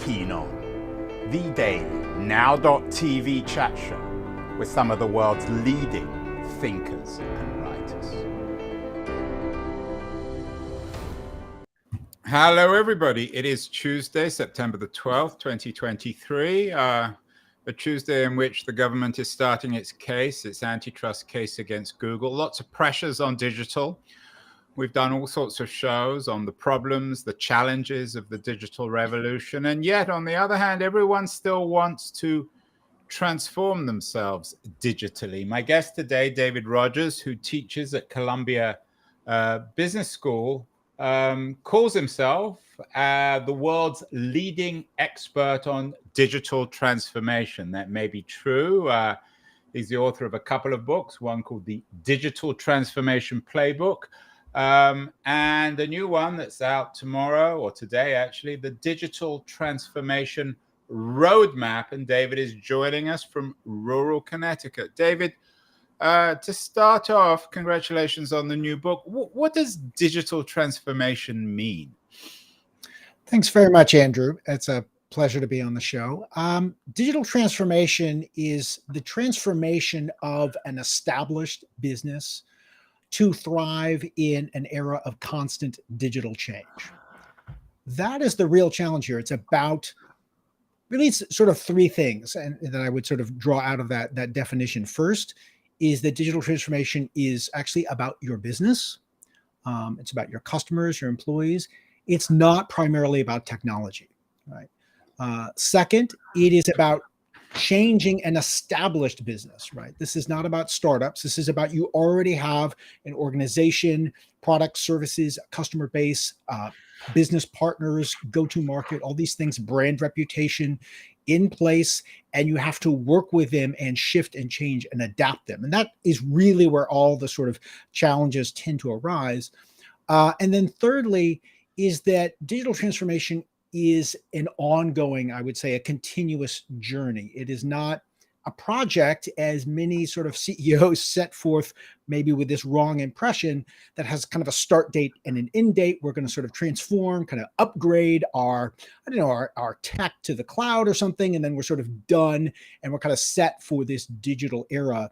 keen on. The Daily, now.tv chat show with some of the world's leading thinkers and writers. Hello, everybody. It is Tuesday, September the 12th, 2023. A Tuesday in which the government is starting its antitrust case against Google. Lots of pressures on digital. We've done all sorts of shows on the problems, the challenges of the digital revolution. And yet, on the other hand, everyone still wants to transform themselves digitally. My guest today, David Rogers, who teaches at Columbia Business School, calls himself the world's leading expert on digital transformation. That may be true. He's the author of a couple of books, one called The Digital Transformation Playbook, and a new one that's out tomorrow or today, actually, The Digital Transformation Roadmap. And David is joining us from rural Connecticut. David, to start off, congratulations on the new book. What does digital transformation mean? Thanks very much, Andrew. It's a pleasure to be on the show. Digital transformation is the transformation of an established business to thrive in an era of constant digital change. That is the real challenge here. It's about really sort of three things and that I would sort of draw out of that definition. First is that digital transformation is actually about your business. It's about your customers, your employees. It's not primarily about technology, right? Second, it is about changing an established business, right? This is not about startups. This is about you already have an organization, products, services, customer base, business partners, go-to-market, all these things, brand reputation in place, and you have to work with them and shift and change and adapt them. And that is really where all the sort of challenges tend to arise. And then thirdly is that digital transformation is an ongoing, I would say, a continuous journey. It is not a project, as many sort of CEOs set forth, maybe with this wrong impression, that has kind of a start date and an end date. We're going to sort of transform, kind of upgrade our tech to the cloud or something, and then we're sort of done, and we're kind of set for this digital era,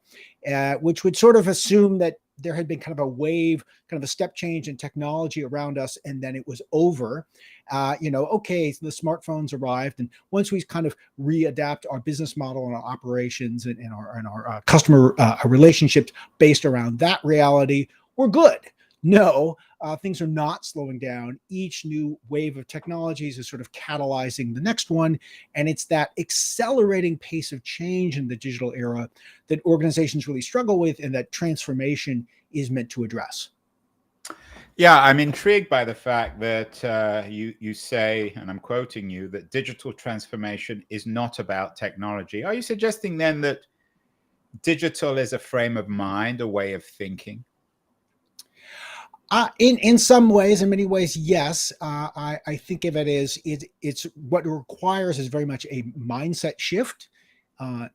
which would sort of assume that there had been kind of a wave, kind of a step change in technology around us, and then it was over. Okay, so the smartphones arrived, and once we kind of readapt our business model and our operations and our customer relationships based around that reality, we're good. No, things are not slowing down. Each new wave of technologies is sort of catalyzing the next one. And it's that accelerating pace of change in the digital era that organizations really struggle with, and that transformation is meant to address. Yeah, I'm intrigued by the fact that you say, and I'm quoting you, that digital transformation is not about technology. Are you suggesting then that digital is a frame of mind, a way of thinking? In some ways, in many ways, yes. I think of it as it's what it requires is very much a mindset shift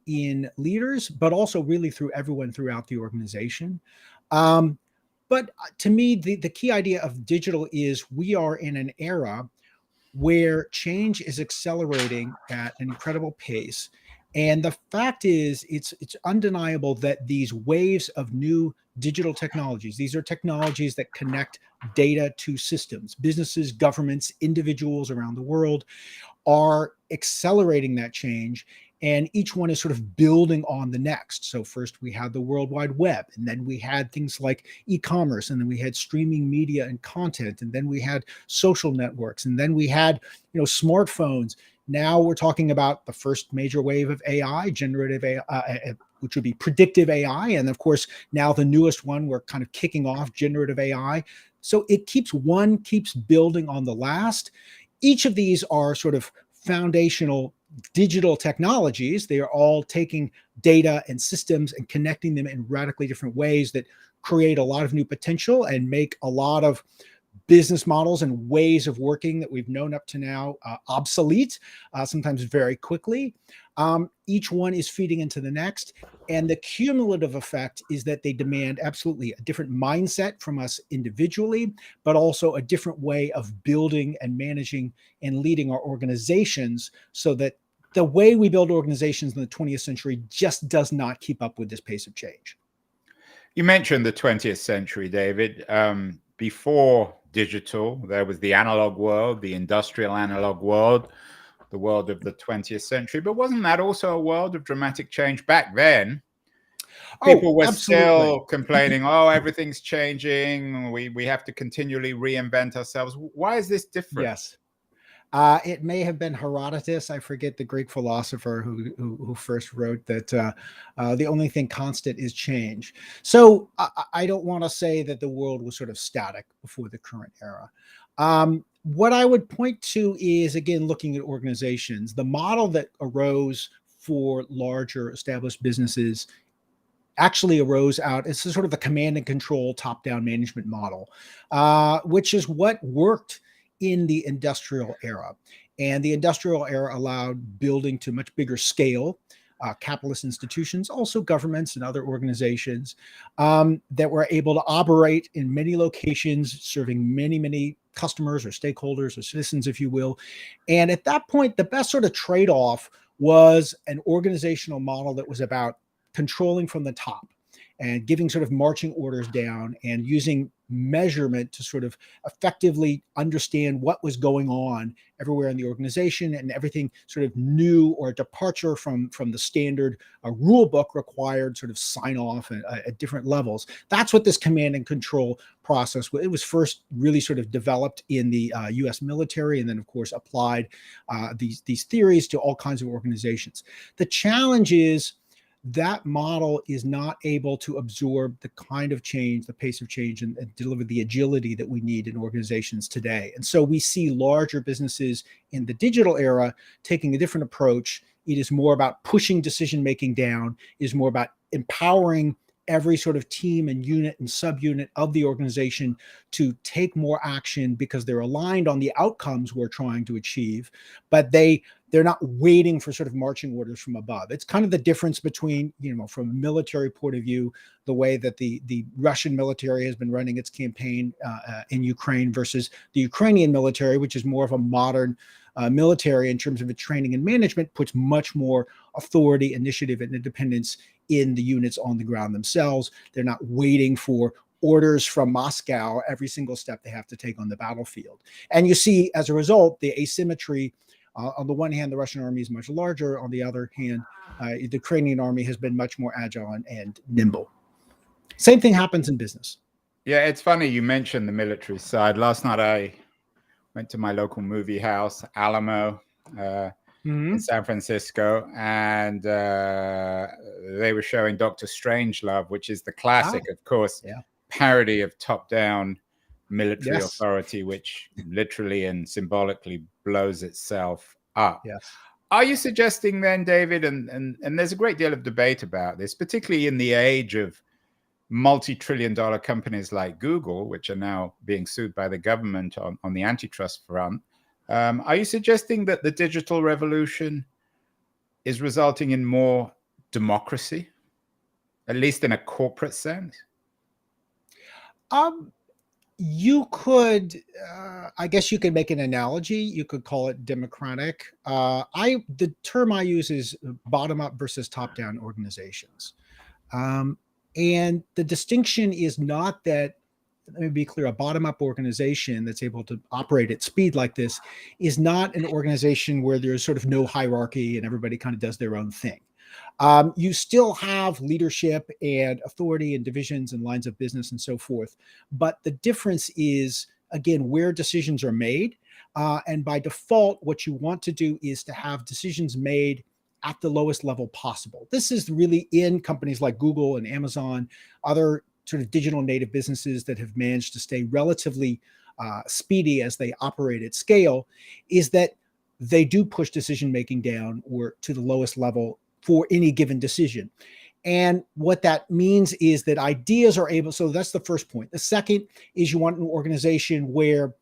in leaders, but also really through everyone throughout the organization. But to me, the key idea of digital is we are in an era where change is accelerating at an incredible pace. And the fact is, it's undeniable that these waves of new digital technologies, these are technologies that connect data to systems, businesses, governments, individuals around the world are accelerating that change. And each one is sort of building on the next. So first we had the World Wide Web, and then we had things like e-commerce, and then we had streaming media and content, and then we had social networks, and then we had, smartphones. Now we're talking about the first major wave of AI, generative AI, which would be predictive AI. And of course, now the newest one, we're kind of kicking off generative AI. So it keeps building on the last. Each of these are sort of foundational digital technologies. They are all taking data and systems and connecting them in radically different ways that create a lot of new potential and make a lot of business models and ways of working that we've known up to now obsolete, sometimes very quickly. Each one is feeding into the next. And the cumulative effect is that they demand absolutely a different mindset from us individually, but also a different way of building and managing and leading our organizations, so that the way we build organizations in the 20th century just does not keep up with this pace of change. You mentioned the 20th century, David. Before digital, there was the analog world, the industrial analog world, the world of the 20th century. But wasn't that also a world of dramatic change back then? People were still complaining, oh, everything's changing. We have to continually reinvent ourselves. Why is this different? Yes. It may have been Herodotus, I forget, the Greek philosopher who first wrote that the only thing constant is change. So I don't want to say that the world was sort of static before the current era. What I would point to is, again, looking at organizations. The model that arose for larger established businesses actually arose out. It's sort of a command and control top-down management model, which is what worked in the industrial era. And the industrial era allowed building to much bigger scale, capitalist institutions, also governments and other organizations that were able to operate in many locations, serving many, many customers or stakeholders or citizens, if you will. And at that point, the best sort of trade-off was an organizational model that was about controlling from the top and giving sort of marching orders down and using measurement to sort of effectively understand what was going on everywhere in the organization, and everything sort of new or departure from the standard rule book required sort of sign off at different levels. That's what this command and control process, it was first really sort of developed in the US military, and then of course applied these theories to all kinds of organizations. The challenge is that model is not able to absorb the kind of change, the pace of change, and deliver the agility that we need in organizations today. And so we see larger businesses in the digital era taking a different approach. It is more about pushing decision-making down, it is more about empowering every sort of team and unit and subunit of the organization to take more action because they're aligned on the outcomes we're trying to achieve, but they're not waiting for sort of marching orders from above. It's kind of the difference between, from a military point of view, the way that the Russian military has been running its campaign in Ukraine versus the Ukrainian military, which is more of a modern military in terms of its training and management, puts much more authority, initiative, and independence in the units on the ground themselves. They're not waiting for orders from Moscow every single step they have to take on the battlefield. And you see, as a result, the asymmetry. On the one hand, the Russian army is much larger. On the other hand, the Ukrainian army has been much more agile and nimble. Same thing happens in business. Yeah, it's funny you mentioned the military side. Last night I went to my local movie house, Alamo, in San Francisco, and they were showing Dr. Strangelove, which is the classic, of course, parody of top-down military authority, which literally and symbolically blows itself up. Are you suggesting then, David, and there's a great deal of debate about this, particularly in the age of multi-trillion-dollar companies like Google, which are now being sued by the government on the antitrust front, are you suggesting that the digital revolution is resulting in more democracy, at least in a corporate sense? You could, I guess you could make an analogy. You could call it democratic. The term I use is bottom-up versus top-down organizations. And the distinction is not that, let me be clear, a bottom-up organization that's able to operate at speed like this is not an organization where there's sort of no hierarchy and everybody kind of does their own thing. You still have leadership and authority and divisions and lines of business and so forth. But the difference is, again, where decisions are made. And by default, what you want to do is to have decisions made at the lowest level possible. This is really in companies like Google and Amazon, other sort of digital native businesses that have managed to stay relatively speedy as they operate at scale, is that they do push decision-making down or to the lowest level for any given decision. And what that means is that ideas are able, so that's the first point. The second is you want an organization where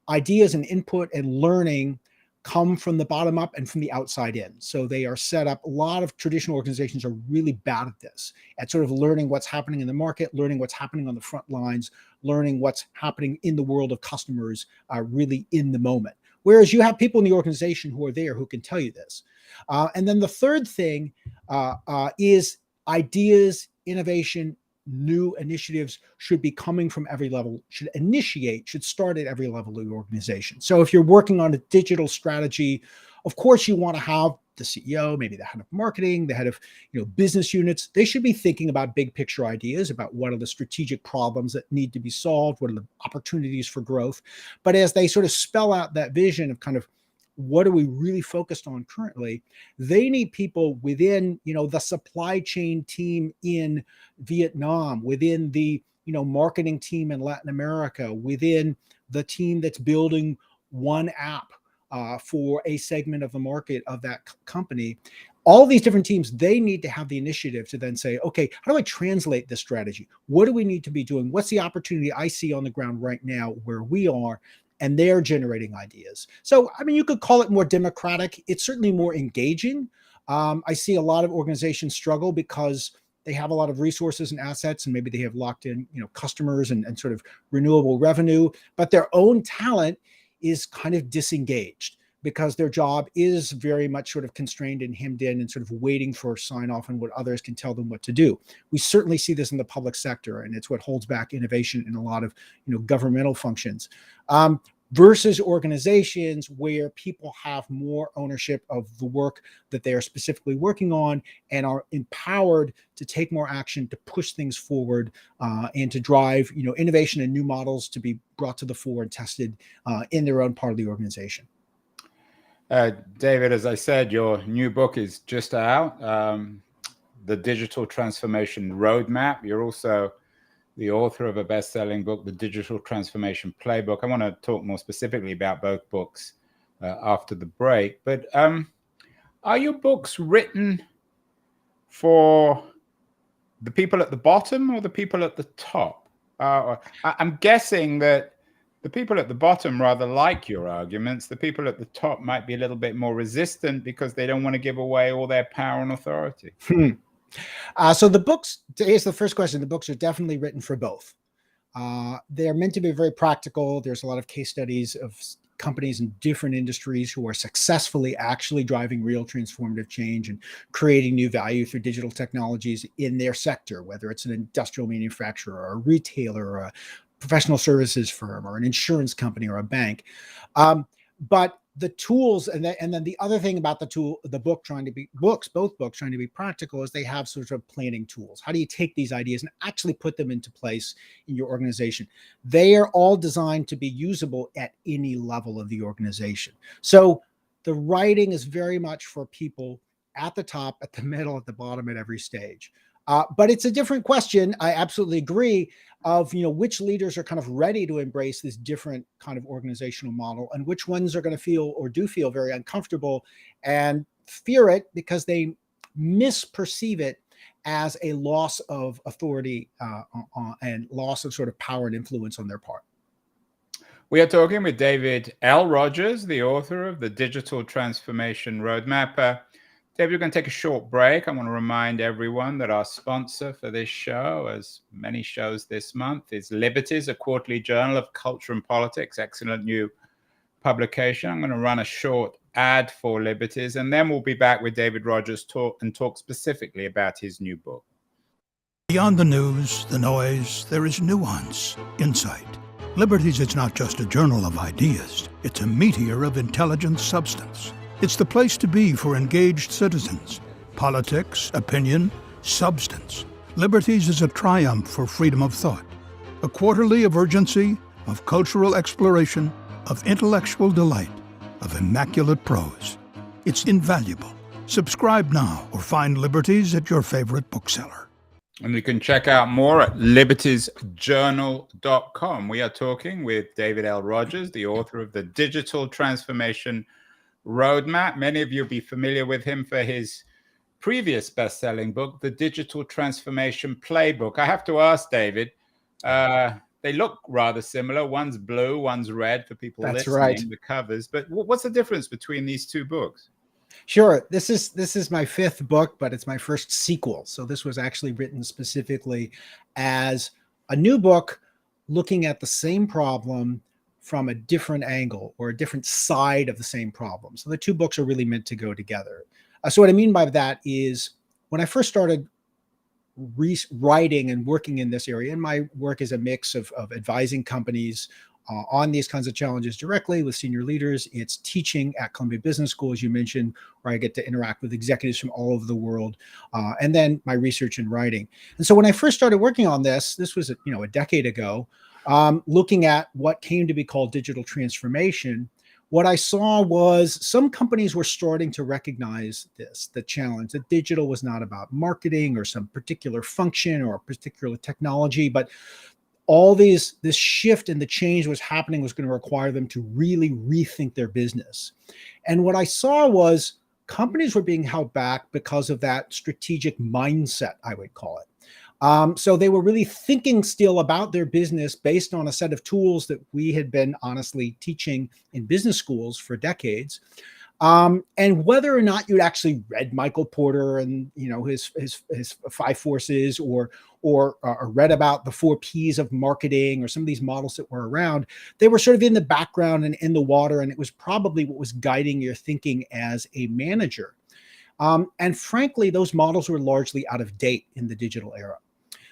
ideas and input and learning come from the bottom up and from the outside in. So they are set up. A lot of traditional organizations are really bad at this, at sort of learning what's happening in the market, learning what's happening on the front lines, learning what's happening in the world of customers, really in the moment. Whereas you have people in the organization who are there who can tell you this. And then the third thing is ideas, innovation, new initiatives should be coming from every level, should start at every level of the organization. So if you're working on a digital strategy, of course you want to have the CEO, maybe the head of marketing, the head of business units. They should be thinking about big picture ideas about what are the strategic problems that need to be solved, what are the opportunities for growth. But as they sort of spell out that vision of kind of what are we really focused on currently, they need people within the supply chain team in Vietnam, within the marketing team in Latin America, within the team that's building one app for a segment of the market of that company. All these different teams, they need to have the initiative to then say, okay, how do I translate this strategy? What do we need to be doing? What's the opportunity I see on the ground right now where we are? And they're generating ideas. So, I mean, you could call it more democratic. It's certainly more engaging. I see a lot of organizations struggle because they have a lot of resources and assets, and maybe they have locked in, customers and sort of renewable revenue, but their own talent is kind of disengaged because their job is very much sort of constrained and hemmed in and sort of waiting for sign off on what others can tell them what to do. We certainly see this in the public sector, and it's what holds back innovation in a lot of governmental functions. Versus organizations where people have more ownership of the work that they are specifically working on and are empowered to take more action, to push things forward, and to drive innovation and new models to be brought to the fore and tested in their own part of the organization. David, as I said, your new book is just out, The Digital Transformation Roadmap. You're also the author of a best-selling book, The Digital Transformation Playbook. I want to talk more specifically about both books after the break. But are your books written for the people at the bottom or the people at the top? I'm guessing that the people at the bottom rather like your arguments. The people at the top might be a little bit more resistant because they don't want to give away all their power and authority. So the books, to answer the first question, the books are definitely written for both. They're meant to be very practical. There's a lot of case studies of companies in different industries who are successfully actually driving real transformative change and creating new value through digital technologies in their sector, whether it's an industrial manufacturer or a retailer or a professional services firm or an insurance company or a bank. But the tools, and then the other thing about both books trying to be practical, is they have sort of planning tools. How do you take these ideas and actually put them into place in your organization? They are all designed to be usable at any level of the organization. So the writing is very much for people at the top, at the middle, at the bottom, at every stage. But it's a different question. I absolutely agree of, which leaders are kind of ready to embrace this different kind of organizational model and which ones are going to feel or do feel very uncomfortable and fear it because they misperceive it as a loss of authority and loss of sort of power and influence on their part. We are talking with David L. Rogers, the author of The Digital Transformation Roadmap. David, we're going to take a short break. I want to remind everyone that our sponsor for this show, as many shows this month, is Liberties, a quarterly journal of culture and politics. Excellent new publication. I'm going to run a short ad for Liberties, and then we'll be back with David Rogers talk specifically about his new book. Beyond the news, the noise, there is nuance, insight. Liberties is not just a journal of ideas. It's a meteor of intelligent substance. It's the place to be for engaged citizens. Politics, opinion, substance. Liberties is a triumph for freedom of thought. A quarterly of urgency, of cultural exploration, of intellectual delight, of immaculate prose. It's invaluable. Subscribe now or find Liberties at your favorite bookseller. And you can check out more at libertiesjournal.com. We are talking with David L. Rogers, the author of The Digital Transformation Roadmap. Many of you will be familiar with him for his previous best-selling book, The Digital Transformation Playbook. I have to ask, David, they look rather similar. One's blue, one's red for people That's listening, right. the covers. But what's the difference between these two books? Sure. This is my fifth book, but it's my first sequel. So this was actually written specifically as a new book looking at the same problem from a different angle or a different side of the same problem. So the two books are really meant to go together. So what I mean by that is when I first started writing and working in this area, and my work is a mix of advising companies on these kinds of challenges directly with senior leaders. It's teaching at Columbia Business School, as you mentioned, where I get to interact with executives from all over the world, and then my research and writing. And so when I first started working on this was a decade ago, looking at what came to be called digital transformation. What I saw was some companies were starting to recognize the challenge that digital was not about marketing or some particular function or a particular technology, but all this shift and the change was happening was going to require them to really rethink their business. And what I saw was companies were being held back because of that strategic mindset, I would call it. So they were really thinking still about their business based on a set of tools that we had been honestly teaching in business schools for decades. And whether or not you'd actually read Michael Porter and his 5 forces or read about the 4 Ps of marketing or some of these models that were around, they were sort of in the background and in the water, and it was probably what was guiding your thinking as a manager. And frankly, those models were largely out of date in the digital era.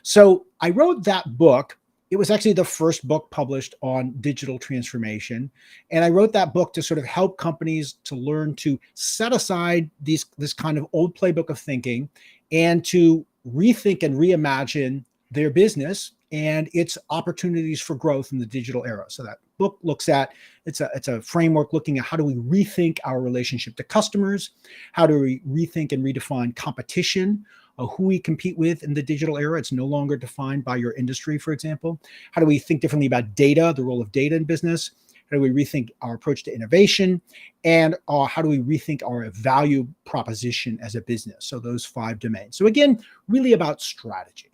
So I wrote that book. It was actually the first book published on digital transformation. And I wrote that book to sort of help companies to learn to set aside this kind of old playbook of thinking and to rethink and reimagine their business and its opportunities for growth in the digital era. So that book looks at, it's a framework looking at how do we rethink our relationship to customers, how do we rethink and redefine competition, who we compete with in the digital era. It's no longer defined by your industry, for example. How do we think differently about data, the role of data in business? How do we rethink our approach to innovation? And how do we rethink our value proposition as a business? So those 5 domains. So again, really about strategy.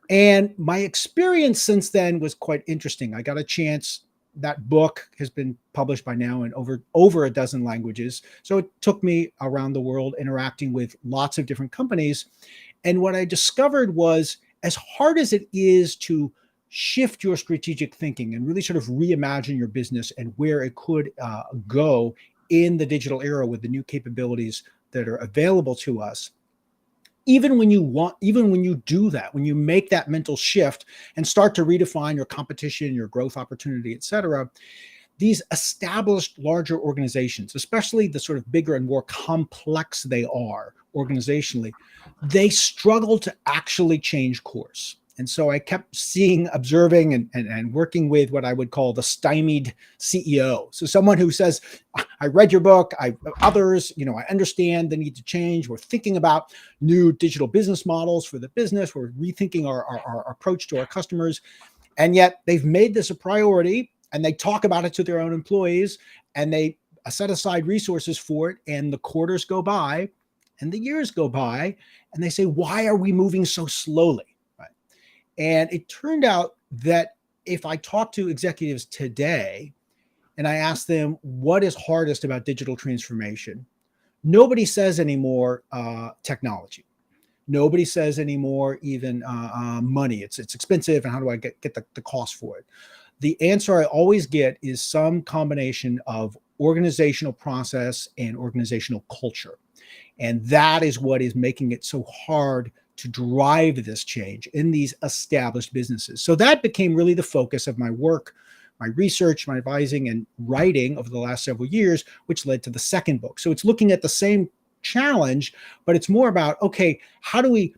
And my experience since then was quite interesting. I got a chance. That book has been published by now in over a dozen languages. So it took me around the world interacting with lots of different companies. And what I discovered was, as hard as it is to shift your strategic thinking and really sort of reimagine your business and where it could go in the digital era with the new capabilities that are available to us, even when you do that, when you make that mental shift and start to redefine your competition, your growth opportunity, et cetera, these established larger organizations, especially the sort of bigger and more complex they are organizationally, they struggle to actually change course. And so I kept observing and working with what I would call the stymied CEO. So someone who says, I read your book, I understand the need to change. We're thinking about new digital business models for the business. We're rethinking our approach to our customers. And yet they've made this a priority and they talk about it to their own employees and they set aside resources for it. And the quarters go by and the years go by and they say, why are we moving so slowly? And it turned out that if I talk to executives today and I ask them what is hardest about digital transformation, nobody says anymore technology. Nobody says anymore even money. It's expensive and how do I get the cost for it? The answer I always get is some combination of organizational process and organizational culture. And that is what is making it so hard to drive this change in these established businesses. So that became really the focus of my work, my research, my advising and writing over the last several years, which led to the second book. So it's looking at the same challenge, but it's more about, okay, how do we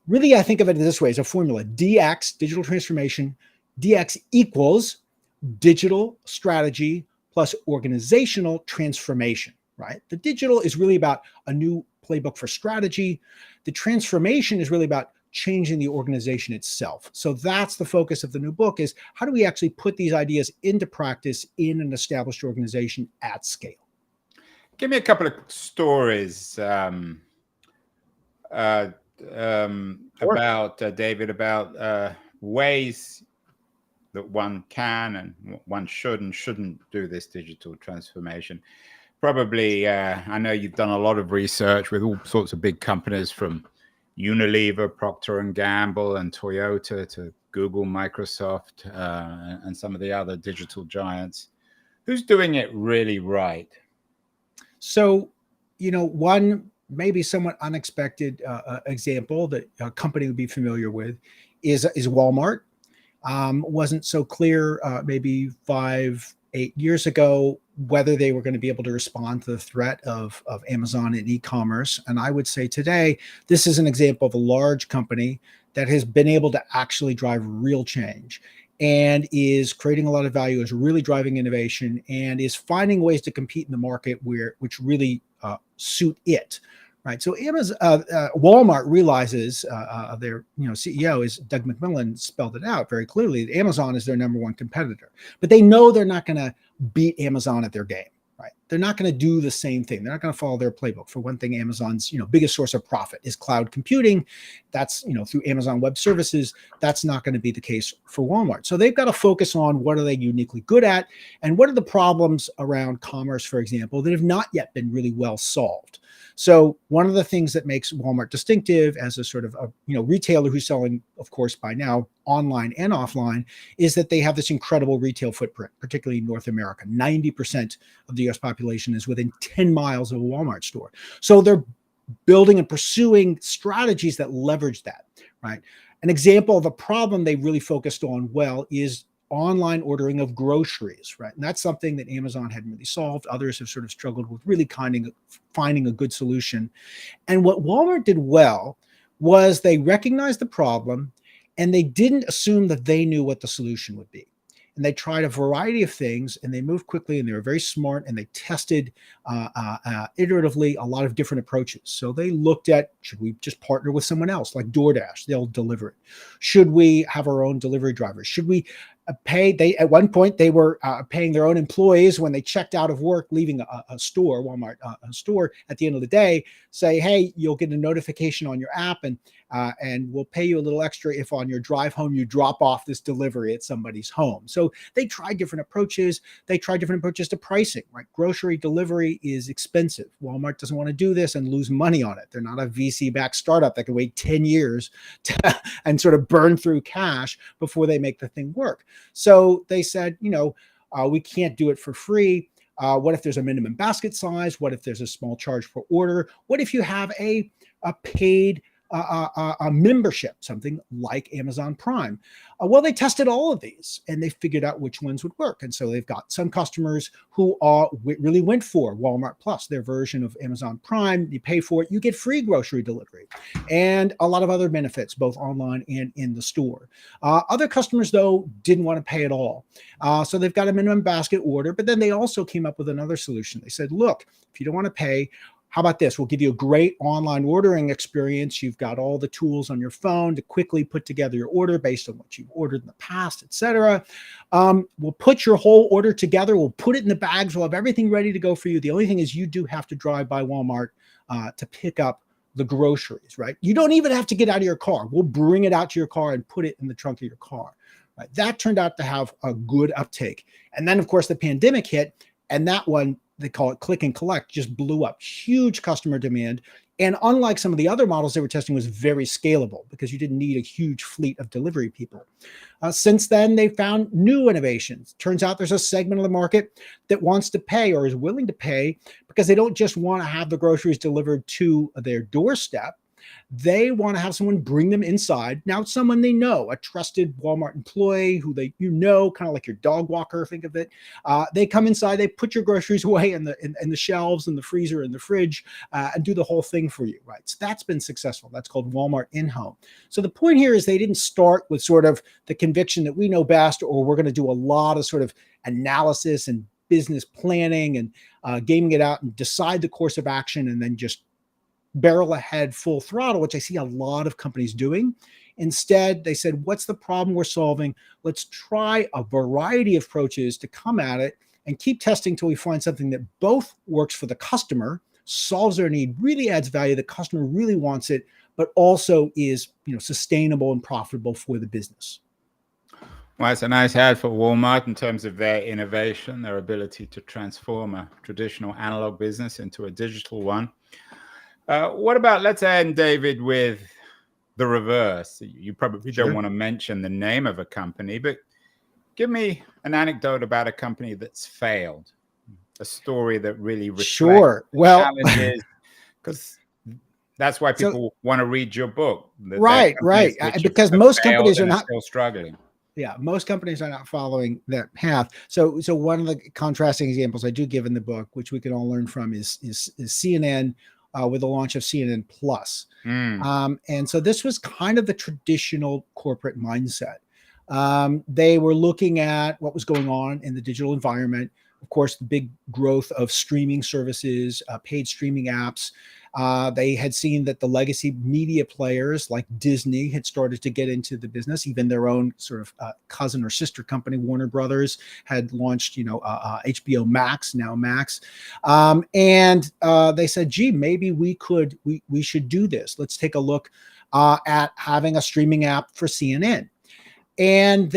really, I think of it this way as a formula, DX, digital transformation, DX equals digital strategy plus organizational transformation, right? The digital is really about a new playbook for strategy. The transformation is really about changing the organization itself. So that's the focus of the new book is how do we actually put these ideas into practice in an established organization at scale? Give me a couple of stories Sure. about David, about ways that one can and one should and shouldn't do this digital transformation. Probably, I know you've done a lot of research with all sorts of big companies, from Unilever, Procter and Gamble, and Toyota, to Google, Microsoft, and some of the other digital giants. Who's doing it really right? So, one maybe somewhat unexpected example that a company would be familiar with is Walmart. Wasn't so clear maybe 8 years ago whether they were going to be able to respond to the threat of Amazon and e-commerce. And I would say today, this is an example of a large company that has been able to actually drive real change and is creating a lot of value, is really driving innovation, and is finding ways to compete in the market which really suit it. Right. So Walmart realizes their CEO is Doug McMillon spelled it out very clearly. That Amazon is their number one competitor, but they know they're not going to beat Amazon at their game. Right. They're not going to do the same thing. They're not going to follow their playbook. For one thing, Amazon's biggest source of profit is cloud computing. That's through Amazon Web Services. That's not going to be the case for Walmart. So they've got to focus on what are they uniquely good at, and what are the problems around commerce, for example, that have not yet been really well solved. So one of the things that makes Walmart distinctive as a sort of retailer who's selling, of course, by now online and offline, is that they have this incredible retail footprint, particularly in North America. 90% of the US population is within 10 miles of a Walmart store. So they're building and pursuing strategies that leverage that, right? An example of a problem they really focused on well is online ordering of groceries, right? And that's something that Amazon hadn't really solved. Others have sort of struggled with really finding a good solution. And what Walmart did well was they recognized the problem, and they didn't assume that they knew what the solution would be. And they tried a variety of things, and they moved quickly, and they were very smart, and they tested iteratively a lot of different approaches. So they looked at, should we just partner with someone else like DoorDash? They'll deliver it. Should we have our own delivery drivers? Should we at one point they were paying their own employees when they checked out of work, leaving a store, Walmart a store at the end of the day, say, hey, you'll get a notification on your app, and we'll pay you a little extra if on your drive home you drop off this delivery at somebody's home. So they tried different approaches. They tried different approaches to pricing, right? Grocery delivery is expensive. Walmart doesn't want to do this and lose money on it. They're not a VC-backed startup that can wait 10 years and sort of burn through cash before they make the thing work. So they said, we can't do it for free. What if there's a minimum basket size? What if there's a small charge per order? What if you have a paid a membership, something like Amazon Prime? Well, they tested all of these, and they figured out which ones would work. And so they've got some customers who really went for Walmart Plus, their version of Amazon Prime. You pay for it, you get free grocery delivery, and a lot of other benefits, both online and in the store. Other customers, though, didn't want to pay at all. So they've got a minimum basket order, but then they also came up with another solution. They said, look, if you don't want to pay, how about this? We'll give you a great online ordering experience. You've got all the tools on your phone to quickly put together your order based on what you've ordered in the past, et cetera. We'll put your whole order together. We'll put it in the bags. We'll have everything ready to go for you. The only thing is you do have to drive by Walmart to pick up the groceries, right? You don't even have to get out of your car. We'll bring it out to your car and put it in the trunk of your car. Right? That turned out to have a good uptake. And then, of course, the pandemic hit, and that one, they call it click and collect, just blew up. Huge customer demand. And unlike some of the other models they were testing, was very scalable because you didn't need a huge fleet of delivery people. Since then, they found new innovations. Turns out there's a segment of the market that wants to pay or is willing to pay because they don't just want to have the groceries delivered to their doorstep. They want to have someone bring them inside. Now, someone they know, a trusted Walmart employee who kind of like your dog walker, think of it. They come inside, they put your groceries away in the shelves, in the freezer, in the fridge, and do the whole thing for you, right? So that's been successful. That's called Walmart InHome. So the point here is they didn't start with sort of the conviction that we know best, or we're going to do a lot of sort of analysis and business planning and gaming it out and decide the course of action and then just barrel ahead full throttle, which I see a lot of companies doing. Instead, they said, what's the problem we're solving? Let's try a variety of approaches to come at it and keep testing till we find something that both works for the customer. solves their need, really adds value, the customer really wants it, but also is, sustainable and profitable for the business. Well, it's a nice ad for Walmart in terms of their innovation, their ability to transform a traditional analog business into a digital one. What about, let's end, David, with the reverse. You probably don't want to mention the name of a company, but give me an anecdote about a company that's failed, a story that really reflects challenges, because that's why people want to read your book. Right. Because most companies are not still struggling. Yeah, most companies are not following that path. So one of the contrasting examples I do give in the book, which we can all learn from, is CNN with the launch of CNN Plus. And so this was kind of the traditional corporate mindset. They were looking at what was going on in the digital environment. Of course, the big growth of streaming services, paid streaming apps. They had seen that the legacy media players like Disney had started to get into the business. Even their own sort of cousin or sister company, Warner Brothers, had launched, HBO Max, now Max. And they said, gee, maybe we should do this. Let's take a look at having a streaming app for CNN. And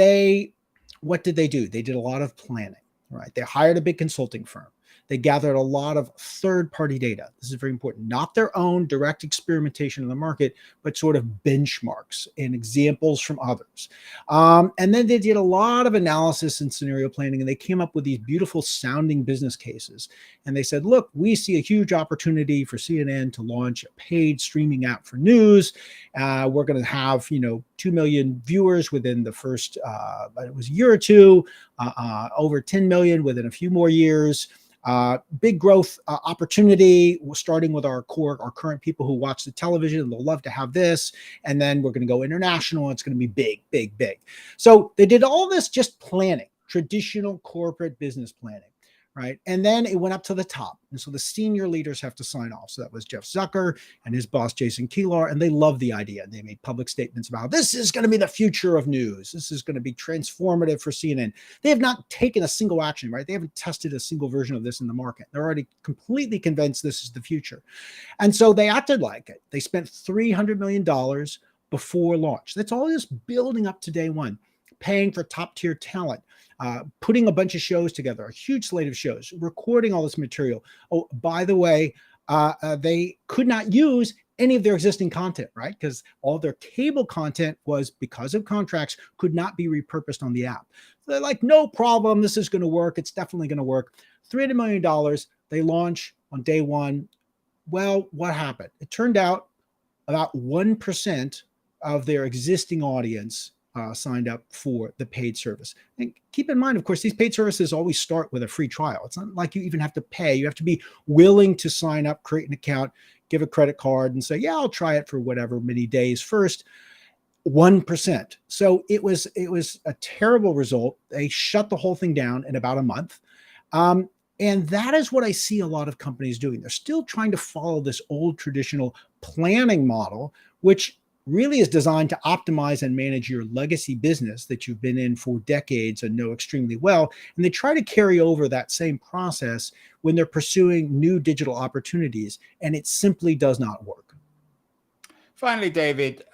what did they do? They did a lot of planning, right? They hired a big consulting firm. They gathered a lot of third-party data. This is very important. Not their own direct experimentation in the market, but sort of benchmarks and examples from others. And then they did a lot of analysis and scenario planning, and they came up with these beautiful sounding business cases. And they said, look, we see a huge opportunity for CNN to launch a paid streaming app for news. We're going to have, 2 million viewers within the first, it was a year or two, over 10 million within a few more years. Big growth opportunity. We're starting with our current people who watch the television, and they'll love to have this. And then we're going to go international. It's going to be big, big, big. So they did all this just planning, traditional corporate business planning, right? And then it went up to the top. And so the senior leaders have to sign off. So that was Jeff Zucker and his boss, Jason Kilar, and they loved the idea. They made public statements about this is going to be the future of news. This is going to be transformative for CNN. They have not taken a single action, right? They haven't tested a single version of this in the market. They're already completely convinced this is the future. And so they acted like it. They spent $300 million before launch. That's all just building up to day one, paying for top tier talent, putting a bunch of shows together, a huge slate of shows, recording all this material. Oh, by the way, they could not use any of their existing content, right? Because all their cable content was, because of contracts, could not be repurposed on the app. So they're like, no problem. This is going to work. It's definitely going to work. $300 million. They launch on day one. Well, what happened? It turned out about 1% of their existing audience signed up for the paid service. And keep in mind, of course, these paid services always start with a free trial. It's not like you even have to pay. You have to be willing to sign up, create an account, give a credit card, and say, yeah, I'll try it for whatever many days first. 1%. So it was a terrible result. They shut the whole thing down in about a month. And that is what I see a lot of companies doing. They're still trying to follow this old traditional planning model, which really is designed to optimize and manage your legacy business that you've been in for decades and know extremely well. And they try to carry over that same process when they're pursuing new digital opportunities, and it simply does not work. Finally, David,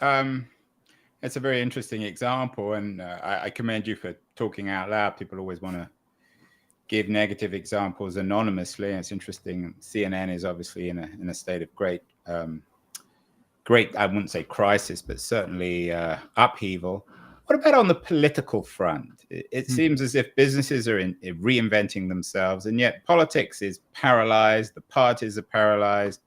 it's a very interesting example, and I commend you for talking out loud. People always want to give negative examples anonymously. And it's interesting. CNN is obviously in a state of great, I wouldn't say crisis, but certainly upheaval. What about on the political front? It seems as if businesses are reinventing themselves, and yet politics is paralyzed. The parties are paralyzed.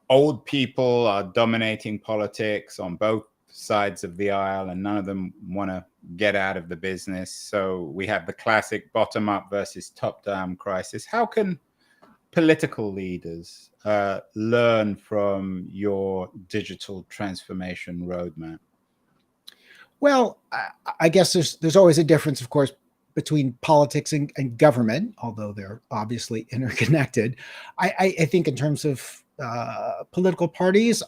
Old people are dominating politics on both sides of the aisle, and none of them want to get out of the business. So we have the classic bottom-up versus top-down crisis. How can political leaders learn from your digital transformation roadmap? Well, I guess there's always a difference, of course, between politics and government, although they're obviously interconnected. I think in terms of political parties,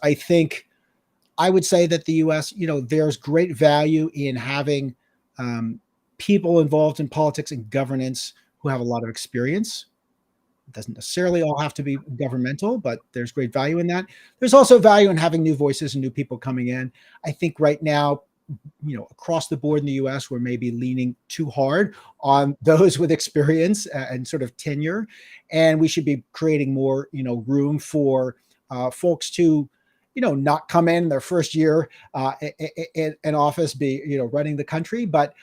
I would say that the U.S., there's great value in having people involved in politics and governance who have a lot of experience. It doesn't necessarily all have to be governmental, but there's great value in that. There's also value in having new voices and new people coming in. I think right now, across the board in the US, we're maybe leaning too hard on those with experience and sort of tenure. And we should be creating more, room for folks to, not come in their first year in office, be, running the country, but,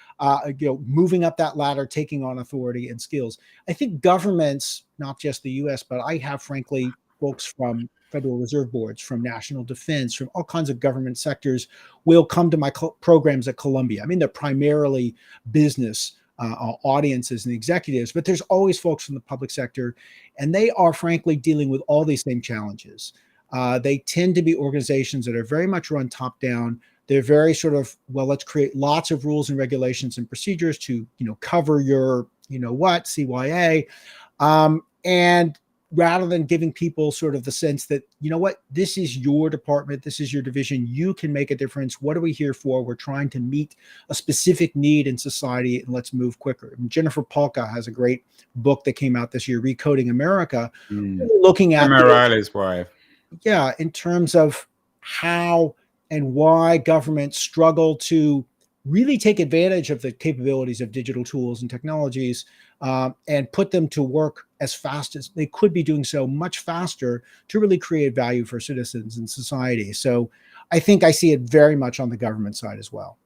moving up that ladder, taking on authority and skills. I think governments, not just the US, but I have, frankly, folks from Federal Reserve Boards, from national defense, from all kinds of government sectors will come to my programs at Columbia. I mean, they're primarily business audiences and executives, but there's always folks from the public sector, and they are frankly dealing with all these same challenges. They tend to be organizations that are very much run top down. They're very sort of, well, let's create lots of rules and regulations and procedures to, cover your, CYA. And rather than giving people sort of the sense that, this is your department, this is your division, you can make a difference. What are we here for? We're trying to meet a specific need in society, and let's move quicker. And Jennifer Polka has a great book that came out this year, Recoding America, looking at Emma Riley's wife. Yeah, in terms of how and why governments struggle to really take advantage of the capabilities of digital tools and technologies and put them to work as fast as they could be doing so, much faster, to really create value for citizens and society. So I think I see it very much on the government side as well.